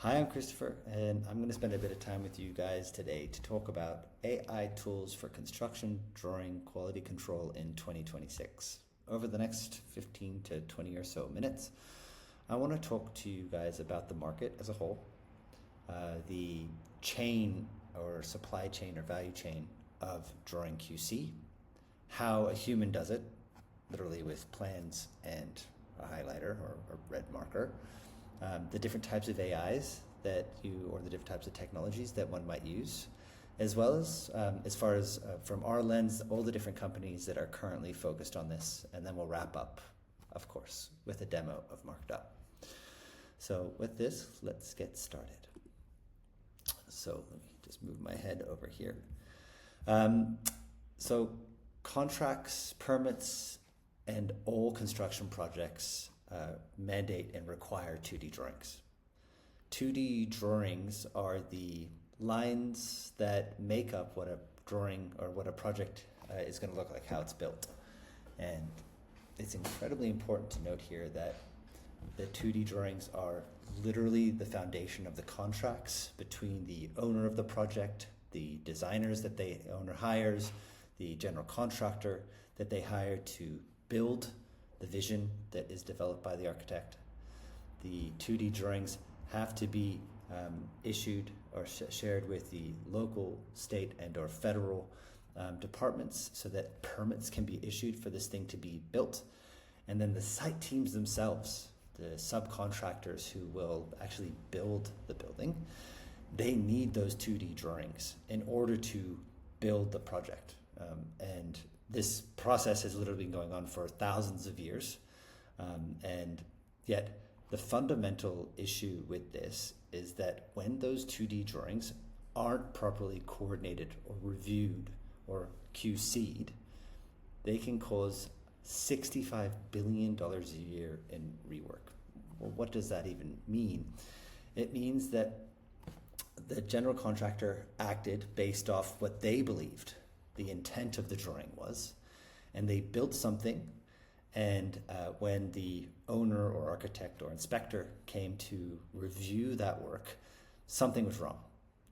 Hi, I'm Christopher, and I'm going to spend a bit of time with you guys today to talk about AI tools for construction drawing quality control in 2026. Over the next 15 to 20 or so minutes, I want to talk to you guys about the market as a whole, the chain or supply chain or value chain of drawing QC, how a human does it, literally with plans and a highlighter or a red marker, the different types of AIs or the different types of technologies that one might use, as well as far as from our lens, all the different companies that are currently focused on this. And then we'll wrap up, of course, with a demo of Marked Up. So with this, let's get started. So let me just move my head over here. So contracts, permits, and all construction projects mandate and require 2D drawings. 2D drawings are the lines that make up what a drawing or what a project is going to look like, how it's built. And it's incredibly important to note here that the 2D drawings are literally the foundation of the contracts between the owner of the project, the designers that the owner hires, the general contractor that they hire to build the vision that is developed by the architect. The 2D drawings have to be issued or shared with the local, state, and or federal departments so that permits can be issued for this thing to be built. And then the site teams themselves, the subcontractors who will actually build the building, they need those 2D drawings in order to build the project. And this process has literally been going on for thousands of years. And yet the fundamental issue with this is that when those 2D drawings aren't properly coordinated or reviewed or QC'd, they can cause $65 billion a year in rework. Well, what does that even mean? It means that the general contractor acted based off what they believed the intent of the drawing was, and they built something, and when the owner or architect or inspector came to review that work, something was wrong.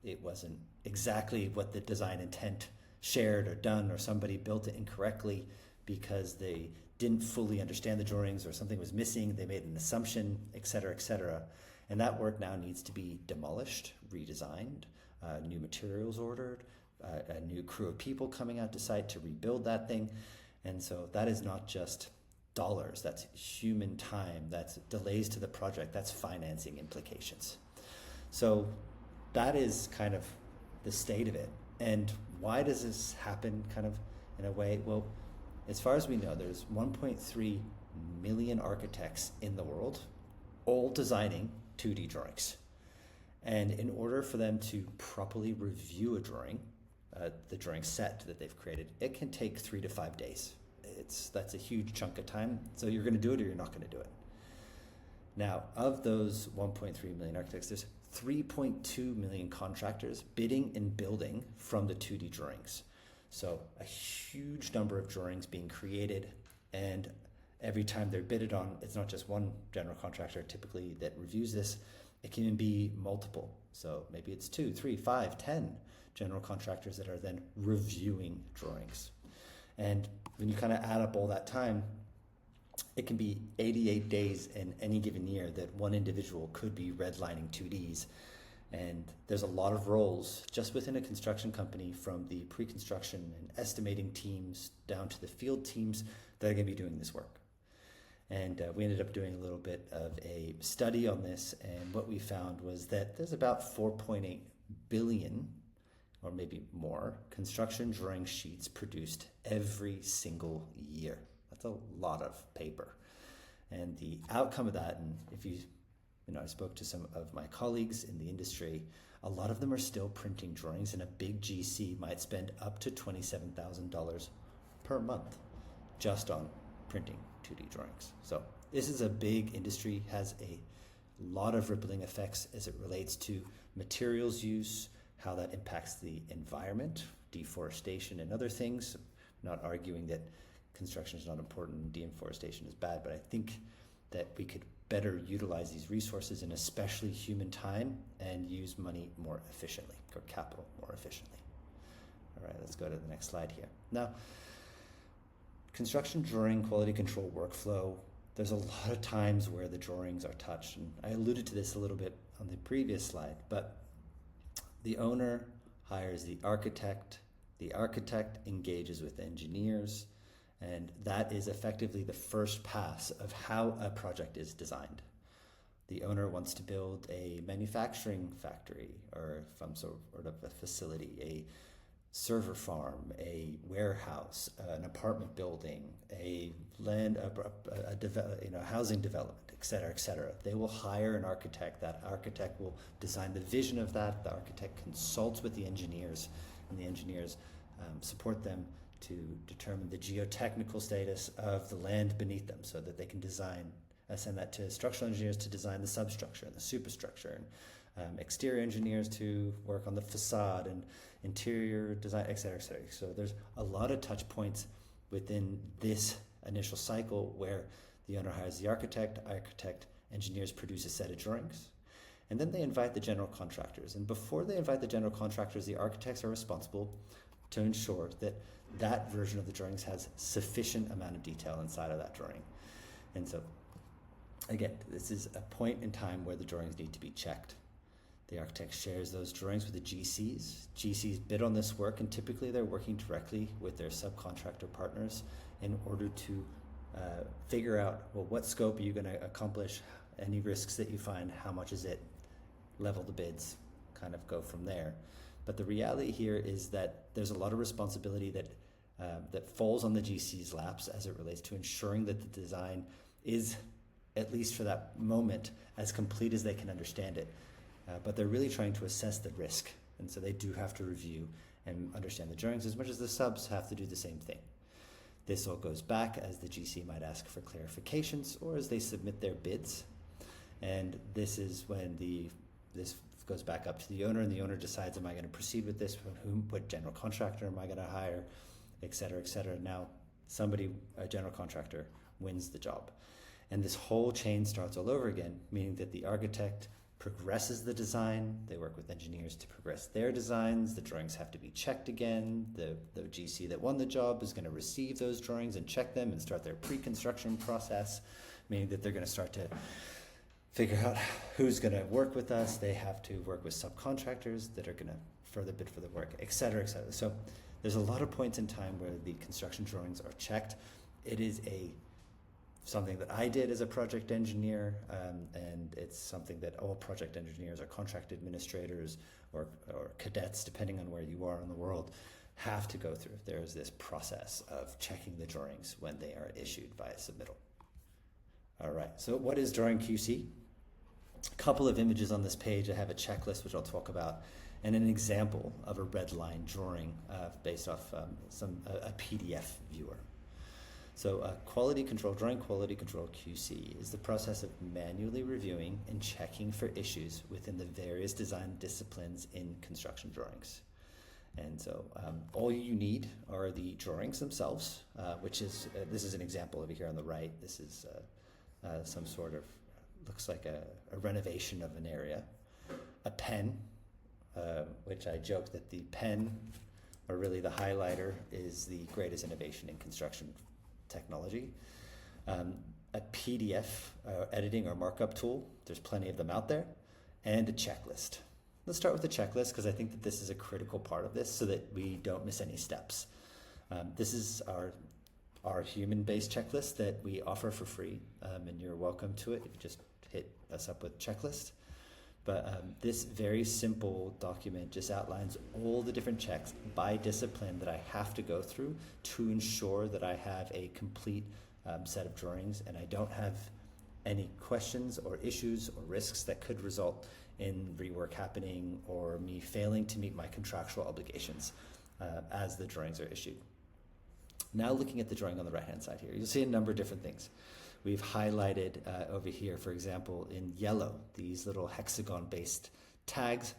It wasn't exactly what the design intent shared or done, or somebody built it incorrectly because they didn't fully understand the drawings, or something was missing, they made an assumption, etc., etc. And that work now needs to be demolished, redesigned, new materials ordered, a new crew of people coming out to site to rebuild that thing. And so that is not just dollars, that's human time, that's delays to the project, that's financing implications. So that is kind of the state of it. And why does this happen kind of in a way? Well, as far as we know, there's 1.3 million architects in the world, all designing 2D drawings. And in order for them to properly review a drawing, the drawing set that they've created, it can take 3 to 5 days. That's a huge chunk of time. So you're going to do it or you're not going to do it. Now, of those 1.3 million architects, there's 3.2 million contractors bidding and building from the 2D drawings. So a huge number of drawings being created, and every time they're bidded on, it's not just one general contractor typically that reviews this. It can be multiple. So maybe it's 2, 3, 5, 10 general contractors that are then reviewing drawings. And when you kind of add up all that time, it can be 88 days in any given year that one individual could be redlining 2Ds. And there's a lot of roles just within a construction company, from the pre-construction and estimating teams down to the field teams that are going to be doing this work. And we ended up doing a little bit of a study on this, and what we found was that there's about 4.8 billion, or maybe more, construction drawing sheets produced every single year. That's a lot of paper. And the outcome of that, and if I spoke to some of my colleagues in the industry, a lot of them are still printing drawings, and a big GC might spend up to $27,000 per month just on printing 2D drawings. So this is a big industry, has a lot of rippling effects as it relates to materials use, how that impacts the environment, deforestation and other things. I'm not arguing that construction is not important and deforestation is bad, but I think that we could better utilize these resources, and especially human time, and use money more efficiently, or capital more efficiently. All right, let's go to the next slide here. Now, construction drawing quality control workflow, there's a lot of times where the drawings are touched, and I alluded to this a little bit on the previous slide, but the owner hires the architect engages with engineers, and that is effectively the first pass of how a project is designed. The owner wants to build a manufacturing factory or some sort of a facility, a server farm, a warehouse, an apartment building, a housing development, et cetera, et cetera. They will hire an architect. That architect will design the vision of that. The architect consults with the engineers, and the engineers support them to determine the geotechnical status of the land beneath them, so that they can send that to structural engineers to design the substructure and the superstructure, and exterior engineers to work on the facade and interior design, et cetera, et cetera. So there's a lot of touch points within this initial cycle where the owner hires the architect, engineers produce a set of drawings, and then they invite the general contractors. And before they invite the general contractors, the architects are responsible to ensure that that version of the drawings has sufficient amount of detail inside of that drawing. And so, again, this is a point in time where the drawings need to be checked. The architect shares those drawings with the GCs. GCs bid on this work, and typically they're working directly with their subcontractor partners in order to figure out, well, what scope are you going to accomplish, any risks that you find, how much is it, level the bids, kind of go from there. But the reality here is that there's a lot of responsibility that falls on the GC's laps as it relates to ensuring that the design is, at least for that moment, as complete as they can understand it. But they're really trying to assess the risk, and so they do have to review and understand the drawings as much as the subs have to do the same thing. This all goes back as the GC might ask for clarifications or as they submit their bids, and this is when this goes back up to the owner, and the owner decides, am I going to proceed with this? What general contractor am I going to hire, et cetera, et cetera. Now, a general contractor, wins the job. And this whole chain starts all over again, meaning that the architect progresses the design, they work with engineers to progress their designs, the drawings have to be checked again, the GC that won the job is going to receive those drawings and check them and start their pre-construction process, meaning that they're going to start to figure out who's going to work with us. They have to work with subcontractors that are going to further bid for the work, et cetera, et cetera. So there's a lot of points in time where the construction drawings are checked. It is something that I did as a project engineer, and it's something that all project engineers or contract administrators or cadets, depending on where you are in the world, have to go through. There's this process of checking the drawings when they are issued via submittal. All right, so what is drawing QC? A couple of images on this page. I have a checklist, which I'll talk about, and an example of a red line drawing based off a PDF viewer. So drawing quality control QC is the process of manually reviewing and checking for issues within the various design disciplines in construction drawings. And so all you need are the drawings themselves, which is, this is an example over here on the right. This is some sort of, looks like a renovation of an area. A pen, which I joke that the pen, or really the highlighter, is the greatest innovation in construction technology. A PDF editing or markup tool, there's plenty of them out there, and a checklist. Let's start with the checklist, because I think that this is a critical part of this so that we don't miss any steps. This is our human-based checklist that we offer for free, and you're welcome to it if you just hit us up with checklist. But this very simple document just outlines all the different checks by discipline that I have to go through to ensure that I have a complete set of drawings and I don't have any questions or issues or risks that could result in rework happening or me failing to meet my contractual obligations as the drawings are issued. Now looking at the drawing on the right-hand side here, you'll see a number of different things. We've highlighted over here, for example, in yellow, these little hexagon-based tags.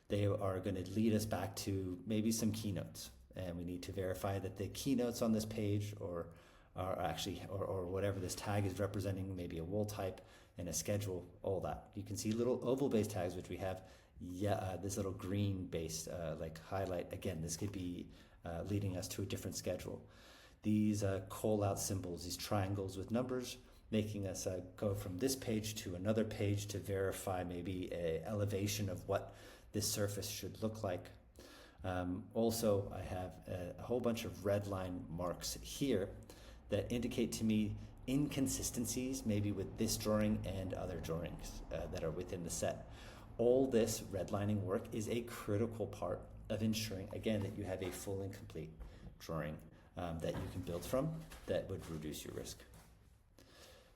They are going to lead us back to maybe some keynotes, and we need to verify that the keynotes on this page or whatever this tag is representing, maybe a wall type, and a schedule, all that. You can see little oval-based tags, which we have, this little green-based like highlight. Again, this could be leading us to a different schedule. These call-out symbols, these triangles with numbers, making us go from this page to another page to verify maybe an elevation of what this surface should look like. Also, I have a whole bunch of red line marks here that indicate to me inconsistencies maybe with this drawing and other drawings that are within the set. All this redlining work is a critical part of ensuring, again, that you have a full and complete drawing that you can build from that would reduce your risk.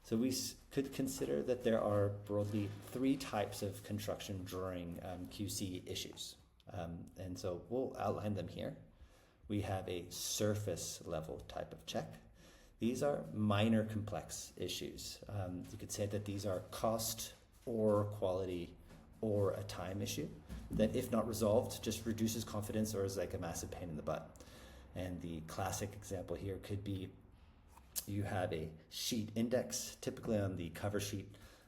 So we could consider that there are broadly 3 types of construction drawing QC issues. And so we'll outline them here. We have a surface level type of check. These are minor complex issues. You could say that these are cost or quality or a time issue that, if not resolved, just reduces confidence or is like a massive pain in the butt. And the classic example here could be you have a sheet index, typically on the cover sheet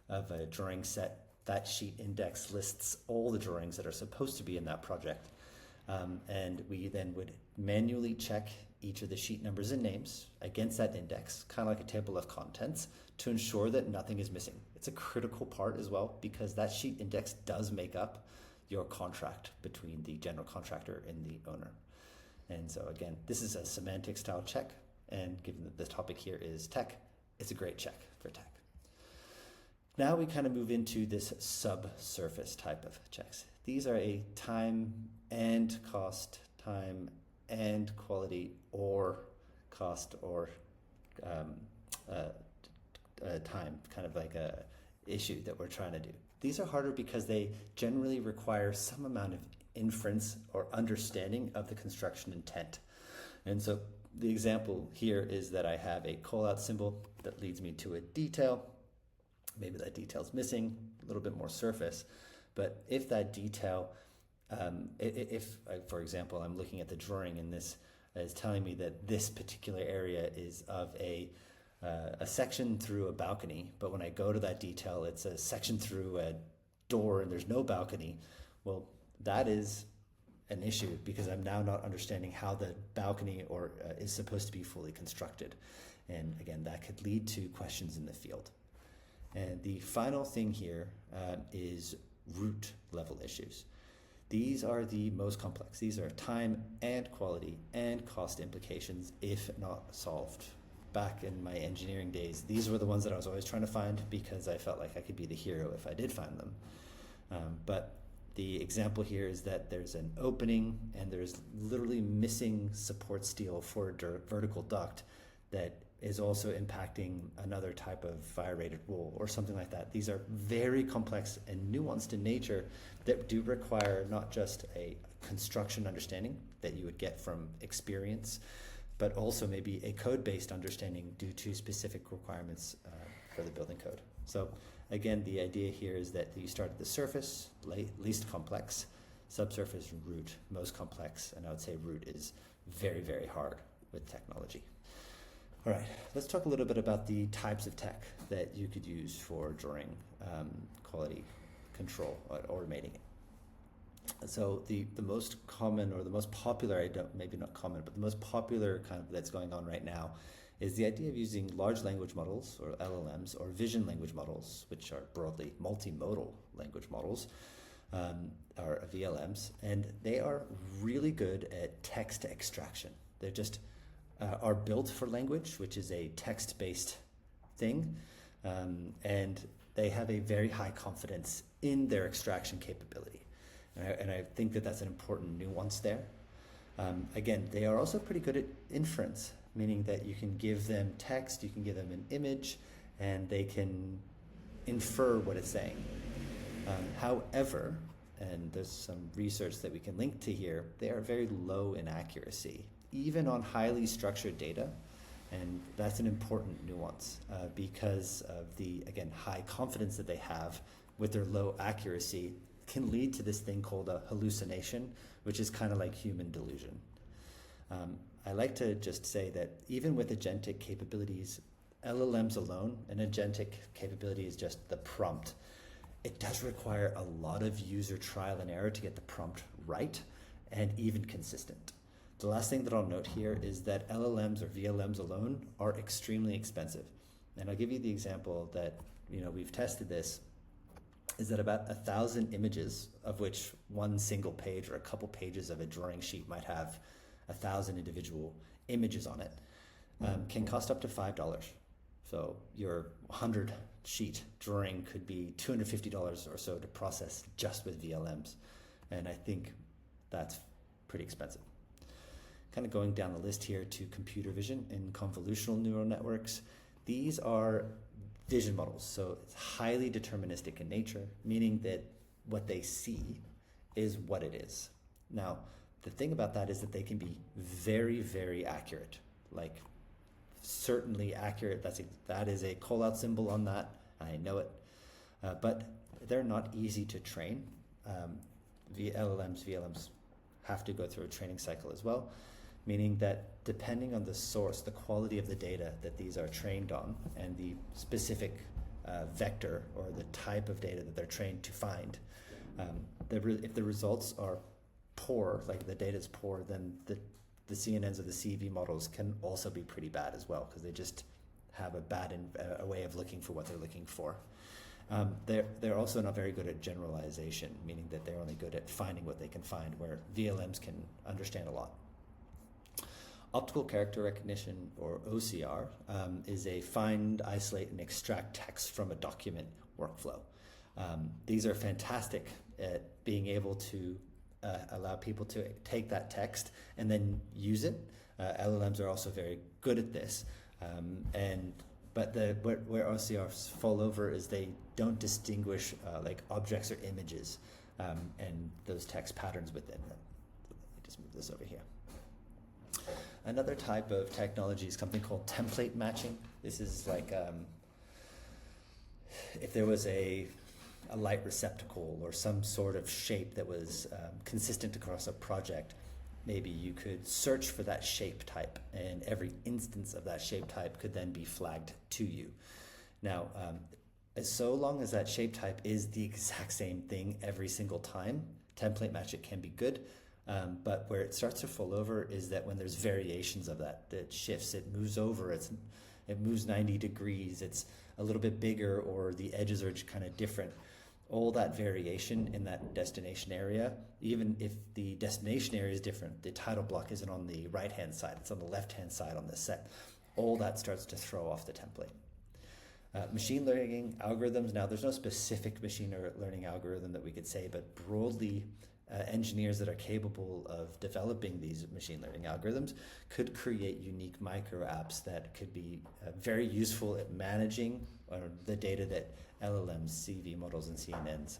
of a drawing set. That sheet index lists all the drawings that are supposed to be in that project. And we then would manually check each of the sheet numbers and names against that index, kind of like a table of contents, to ensure that nothing is missing. It's a critical part as well, because that sheet index does make up your contract between the general contractor and the owner. And so again, this is a semantic style check, and given that the topic here is tech, it's a great check for tech. Now we kind of move into this subsurface type of checks. These are a time and cost, time and quality, or cost or time, kind of like a issue that we're trying to do. These are harder because they generally require some amount of inference or understanding of the construction intent. And so the example here is that I have a call-out symbol that leads me to a detail. Maybe that detail's missing, a little bit more surface. But if that detail, for example, I'm looking at the drawing and this is telling me that this particular area is of a section through a balcony, but when I go to that detail, it's a section through a door and there's no balcony. Well, that is an issue because I'm now not understanding how the balcony is supposed to be fully constructed. And again, that could lead to questions in the field. And the final thing here is root level issues. These are the most complex. These are time and quality and cost implications if not solved. Back in my engineering days, these were the ones that I was always trying to find because I felt like I could be the hero if I did find them. But the example here is that there's an opening and there's literally missing support steel for a vertical duct that is also impacting another type of fire-rated wool or something like that. These are very complex and nuanced in nature that do require not just a construction understanding that you would get from experience, but also maybe a code-based understanding due to specific requirements for the building code. So again, the idea here is that you start at the surface, least complex, subsurface, root, most complex, and I would say root is very, very hard with technology. All right, let's talk a little bit about the types of tech that you could use for drawing quality control or automating it. So the most common or the most popular, maybe not common, but the most popular kind of that's going on right now is the idea of using large language models or LLMs or vision language models, which are broadly multimodal language models, or VLMs, and they are really good at text extraction. They're just are built for language, which is a text-based thing, and they have a very high confidence in their extraction capability. And I think that that's an important nuance there. Again, they are also pretty good at inference, meaning that you can give them text, you can give them an image, and they can infer what it's saying. However, and there's some research that we can link to here, they are very low in accuracy, even on highly structured data. And that's an important nuance because of the, again, high confidence that they have with their low accuracy can lead to this thing called a hallucination, which is kind of like human delusion. I like to just say that even with agentic capabilities, LLMs alone, an agentic capability is just the prompt. It does require a lot of user trial and error to get the prompt right and even consistent. The last thing that I'll note here is that LLMs or VLMs alone are extremely expensive. And I'll give you the example that, we've tested this, is that about 1,000 images, of which one single page or a couple pages of a drawing sheet might have 1,000 individual images on it, can cost up to $5. So your 100 sheet drawing could be $250 or so to process just with VLMs. And I think that's pretty expensive. Kind of going down the list here to computer vision and convolutional neural networks. These are vision models, so it's highly deterministic in nature, meaning that what they see is what it is. Now, the thing about that is that they can be very, very accurate, like certainly accurate. That is a call-out symbol on that. I know it, but they're not easy to train. VLMs have to go through a training cycle as well, meaning that depending on the source, the quality of the data that these are trained on, and the specific vector or the type of data that they're trained to find, if the results are poor, like the data is poor, then the CNNs or the CV models can also be pretty bad as well, because they just have a way of looking for what they're looking for. They're also not very good at generalization, meaning that they're only good at finding what they can find, where VLMs can understand a lot. Optical character recognition, or OCR, is a find, isolate, and extract text from a document workflow. These are fantastic at being able to allow people to take that text and then use it. LLMs are also very good at this. But where OCRs fall over is they don't distinguish like objects or images and those text patterns within them. Let me just move this over here. Another type of technology is something called template matching. This is like if there was a light receptacle or some sort of shape that was consistent across a project, maybe you could search for that shape type, and every instance of that shape type could then be flagged to you. Now, so long as that shape type is the exact same thing every single time, template match it can be good. But where it starts to fall over is that when there's variations of that shifts, it moves over, it moves 90 degrees, it's a little bit bigger, or the edges are just kind of different. All that variation in that destination area, even if the destination area is different, the title block isn't on the right-hand side, it's on the left-hand side on this set. All that starts to throw off the template. Machine learning algorithms, now there's no specific machine learning algorithm that we could say, but broadly, engineers that are capable of developing these machine learning algorithms could create unique micro apps that could be very useful at managing the data that LLMs, CV models, and CNNs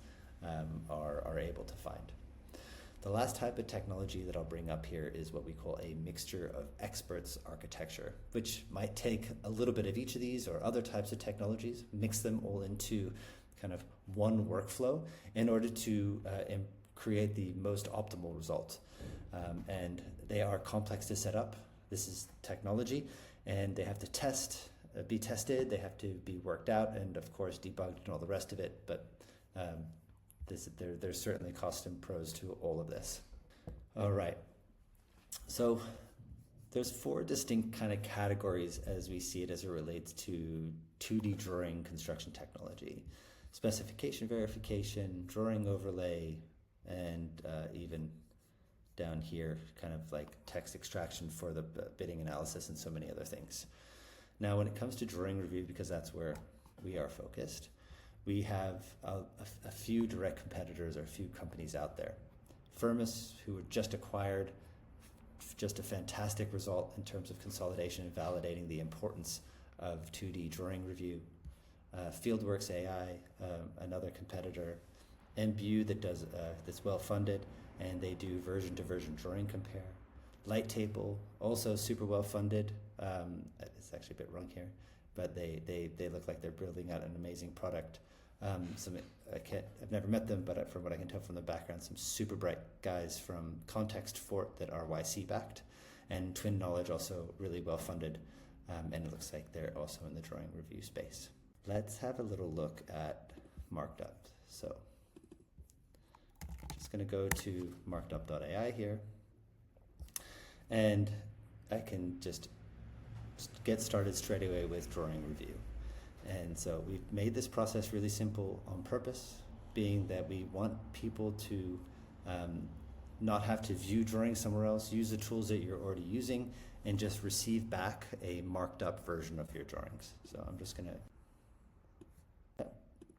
are able to find. The last type of technology that I'll bring up here is what we call a mixture of experts architecture, which might take a little bit of each of these or other types of technologies, mix them all into kind of one workflow in order to create the most optimal result. And they are complex to set up. This is technology, and they have to be tested, they have to be worked out, and of course debugged and all the rest of it, but there's certainly cost and pros to all of this. All right, so there's 4 distinct kind of categories as we see it as it relates to 2D drawing construction technology: specification verification, drawing overlay, and even down here, kind of like text extraction for the bidding analysis and so many other things. Now, when it comes to drawing review, because that's where we are focused, we have a few direct competitors or a few companies out there. Firmus, who were just acquired, just a fantastic result in terms of consolidation and validating the importance of 2D drawing review. Fieldworks AI, another competitor. MBU that's well funded, and they do version to version drawing compare. Light Table, also super well funded. It's actually a bit wrong here, but they look like they're building out an amazing product. I've never met them, but from what I can tell from the background, some super bright guys from Context Fort that are YC backed, and Twin Knowledge, also really well funded and it looks like they're also in the drawing review space. Let's have a little look at marked up. So just going to go to markedup.ai here, and I can just get started straight away with drawing review. And so we've made this process really simple on purpose, being that we want people to not have to view drawings somewhere else, use the tools that you're already using, and just receive back a marked up version of your drawings. So I'm just going to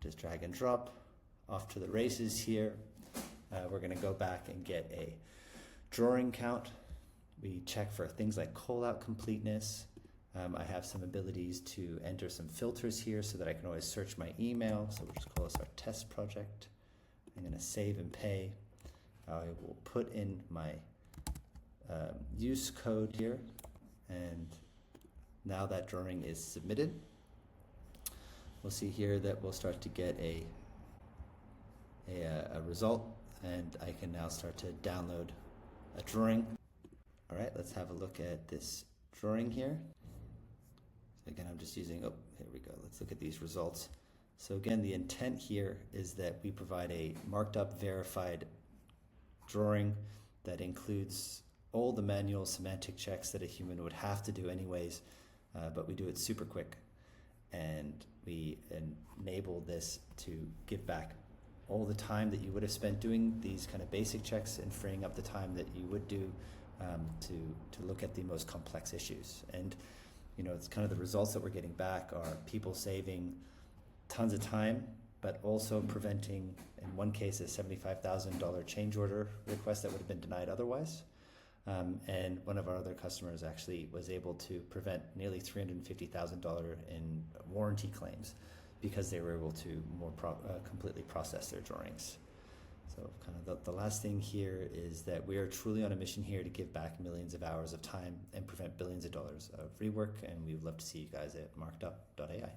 just drag and drop off to the races here. We're going to go back and get a drawing count. We check for things like call-out completeness. I have some abilities to enter some filters here so that I can always search my email. So we'll just call this our test project. I'm going to save and pay. I will put in my use code here, and now that drawing is submitted. We'll see here that we'll start to get a result, and I can now start to download a drawing. All right, let's have a look at this drawing here. So again, I'm just using, oh, here we go. Let's look at these results. So again, the intent here is that we provide a marked up verified drawing that includes all the manual semantic checks that a human would have to do anyways, but we do it super quick, and we enable this to give back all the time that you would have spent doing these kind of basic checks and freeing up the time that you would do to look at the most complex issues. And it's kind of the results that we're getting back are people saving tons of time, but also preventing, in one case, a $75,000 change order request that would have been denied otherwise. And one of our other customers actually was able to prevent nearly $350,000 in warranty claims because they were able to more completely process their drawings. So kind of the last thing here is that we are truly on a mission here to give back millions of hours of time and prevent billions of dollars of rework, and we would love to see you guys at markedup.ai.